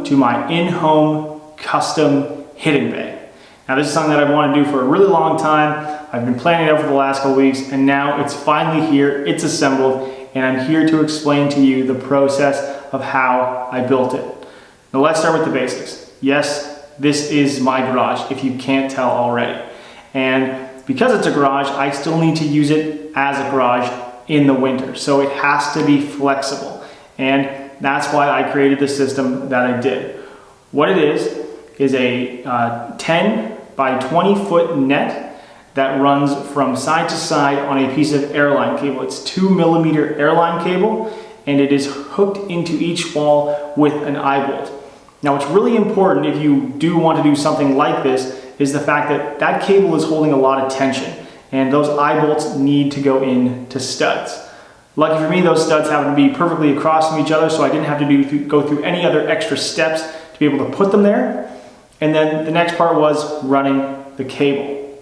welcome to my in-home custom hitting bay. Now this is something that I've wanted to do for a really long time. I've been planning it out for the last couple weeks, and now it's finally here, it's assembled, and I'm here to explain to you the process of how I built it. Now let's start with the basics. Yes, this is my garage, if you can't tell already. And because it's a garage, I still need to use it as a garage in the winter. So it has to be flexible. And that's why I created the system that I did. What it is a 10 by 20 foot net that runs from side to side on a piece of airline cable. It's 2mm airline cable, and it is hooked into each wall with an eye bolt. Now what's really important if you do want to do something like this is the fact that that cable is holding a lot of tension, and those eye bolts need to go into studs. Lucky for me, those studs happen to be perfectly across from each other, so I didn't have to go through any other extra steps to be able to put them there. And then the next part was running the cable.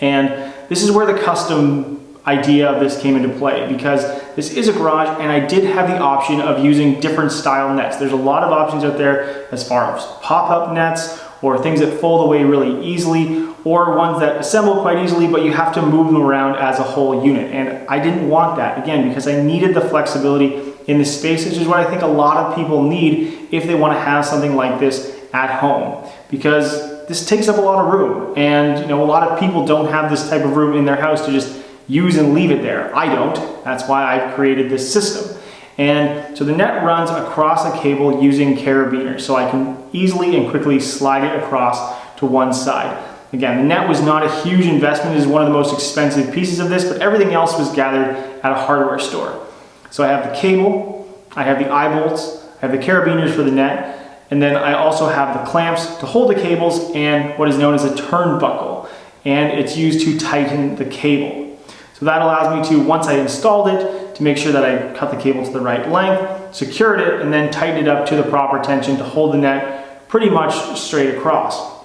And this is where the custom idea of this came into play, because this is a garage and I did have the option of using different style nets. There's a lot of options out there as far as pop-up nets, or things that fold away really easily, or ones that assemble quite easily, but you have to move them around as a whole unit. And I didn't want that, again, because I needed the flexibility in this space, which is what I think a lot of people need if they want to have something like this at home, because this takes up a lot of room. And a lot of people don't have this type of room in their house to just use and leave it there. I don't. That's why I've created this system. And so the net runs across a cable using carabiners, so I can easily and quickly slide it across to one side. Again, the net was not a huge investment. It is one of the most expensive pieces of this, but everything else was gathered at a hardware store. So I have the cable, I have the eye bolts, I have the carabiners for the net, and then I also have the clamps to hold the cables and what is known as a turnbuckle, and it's used to tighten the cable. So that allows me to, once I installed it, to make sure that I cut the cable to the right length, secured it, and then tightened it up to the proper tension to hold the net pretty much straight across.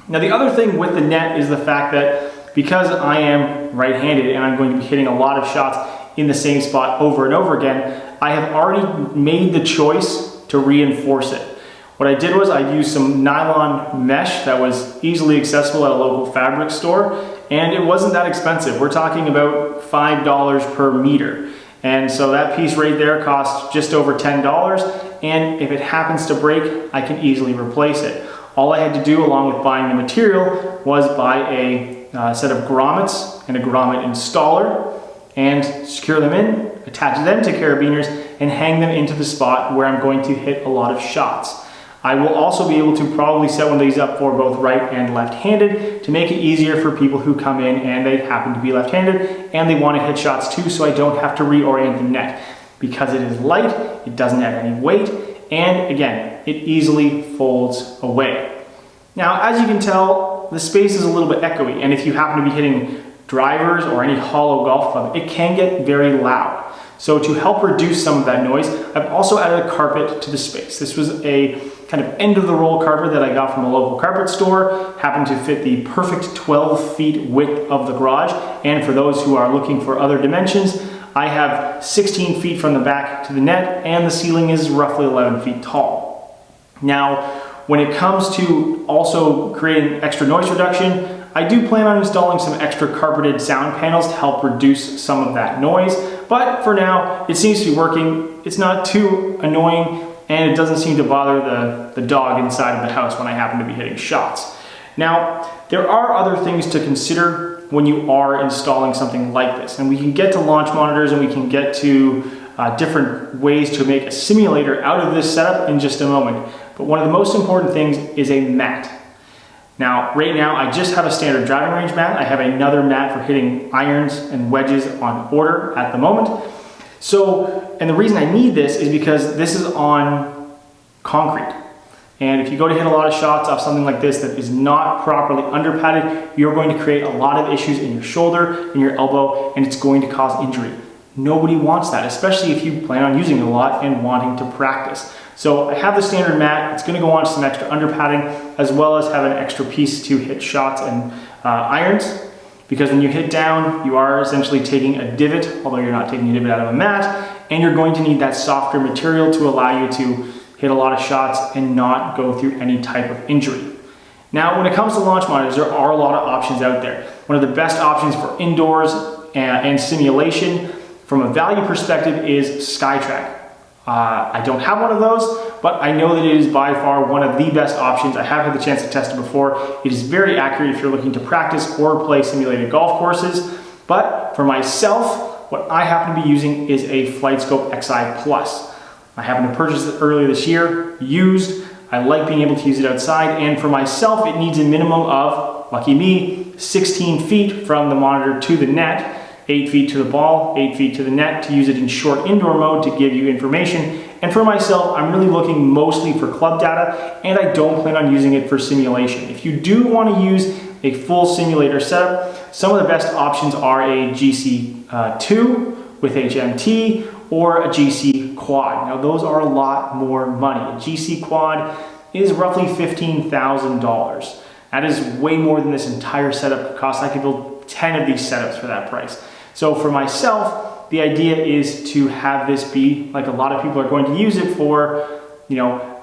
Now the other thing with the net is the fact that because I am right-handed and I'm going to be hitting a lot of shots in the same spot over and over again, I have already made the choice to reinforce it. What I did was I used some nylon mesh that was easily accessible at a local fabric store, and it wasn't that expensive. We're talking about $5 per meter. And so that piece right there costs just over $10, and if it happens to break, I can easily replace it. All I had to do, along with buying the material, was buy a set of grommets and a grommet installer, and secure them in, attach them to carabiners, and hang them into the spot where I'm going to hit a lot of shots. I will also be able to probably set one of these up for both right and left-handed to make it easier for people who come in and they happen to be left-handed and they want to hit shots too, so I don't have to reorient the net. Because it is light, it doesn't add any weight, and again, it easily folds away. Now, as you can tell, the space is a little bit echoey, and if you happen to be hitting drivers or any hollow golf club, it can get very loud. So to help reduce some of that noise, I've also added a carpet to the space. This was a kind of end of the roll carpet that I got from a local carpet store, happened to fit the perfect 12 feet width of the garage. And for those who are looking for other dimensions, I have 16 feet from the back to the net, and the ceiling is roughly 11 feet tall. Now, when it comes to also creating extra noise reduction, I do plan on installing some extra carpeted sound panels to help reduce some of that noise. But for now, it seems to be working. It's not too annoying, and it doesn't seem to bother the dog inside of the house when I happen to be hitting shots. Now, there are other things to consider when you are installing something like this, and we can get to launch monitors and we can get to different ways to make a simulator out of this setup in just a moment. But one of the most important things is a mat. Now, right now, I just have a standard driving range mat. I have another mat for hitting irons and wedges on order at the moment. So, and the reason I need this is because this is on concrete. And if you go to hit a lot of shots off something like this that is not properly under padded, you're going to create a lot of issues in your shoulder, in your elbow, and it's going to cause injury. Nobody wants that, especially if you plan on using it a lot and wanting to practice. So I have the standard mat. It's going to go on to some extra under padding, as well as have an extra piece to hit shots and irons. Because when you hit down, you are essentially taking a divot, although you're not taking a divot out of a mat, and you're going to need that softer material to allow you to hit a lot of shots, and not go through any type of injury. Now, when it comes to launch monitors, there are a lot of options out there. One of the best options for indoors and simulation from a value perspective is SkyTrack. I don't have one of those, but I know that it is by far one of the best options. I have had the chance to test it before. It is very accurate if you're looking to practice or play simulated golf courses. But for myself, what I happen to be using is a FlightScope XI Plus. I happened to purchase it earlier this year, used. I like being able to use it outside, and for myself, it needs a minimum of, lucky me, 16 feet from the monitor to the net, 8 feet to the ball, 8 feet to the net to use it in short indoor mode to give you information. And for myself, I'm really looking mostly for club data, and I don't plan on using it for simulation. If you do want to use a full simulator setup, some of the best options are a GC2 with HMT or a GC Quad. Now those are a lot more money. A GC Quad is roughly $15,000. That is way more than this entire setup costs. I could build 10 of these setups for that price. So for myself, the idea is to have this be, like a lot of people are going to use it for,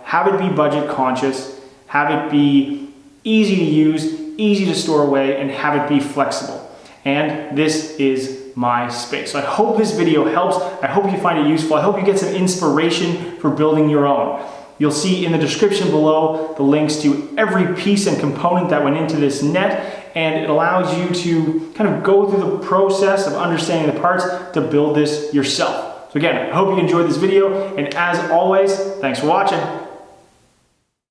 have it be budget conscious, have it be easy to use, easy to store away, and have it be flexible. And this is my space. So I hope this video helps. I hope you find it useful. I hope you get some inspiration for building your own. You'll see in the description below the links to every piece and component that went into this net, and it allows you to kind of go through the process of understanding the parts to build this yourself. So again, I hope you enjoyed this video, and as always, thanks for watching.